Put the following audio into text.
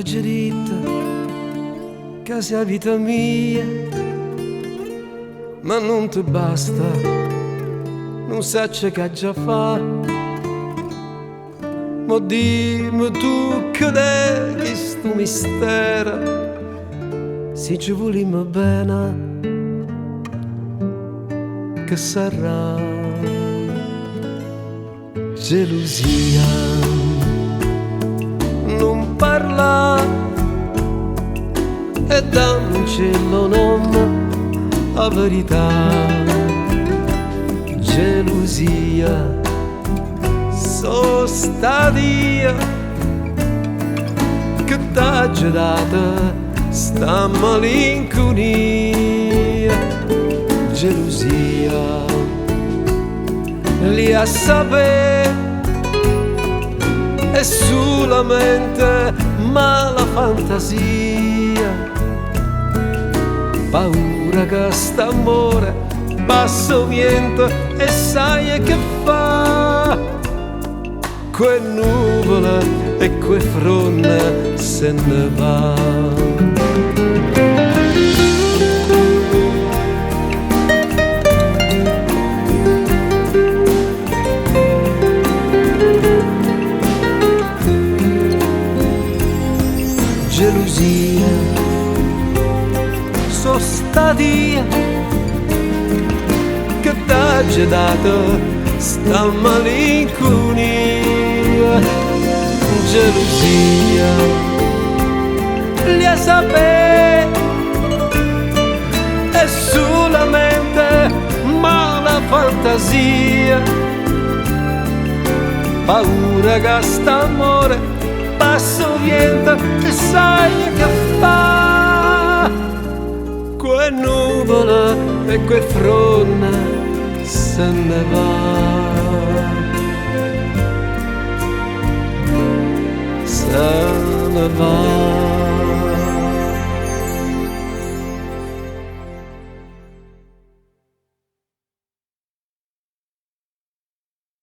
T'hai detto che sei vita mia, ma non ti basta, non sai che già fa. Ma dimmi tu che è questo mistero, se ci vogliamo bene, che sarà? Gelosia, non parla e dammi un cielo non la verità. Gelosia, so stadia che t'ha data sta malinconia. Gelosia, lì a sapere è solamente mala fantasia. Paura che st'amore passa niente e sai che fa. Que nuvole e que fronne se ne va. Gelosia, so stadia che t'ha dato sta malinconia. Gelosia, li a sapere è solamente mala fantasia. Paura che st'amore passa niente e sai che fa. Que nuvole e que fronne se ne va. Se ne va.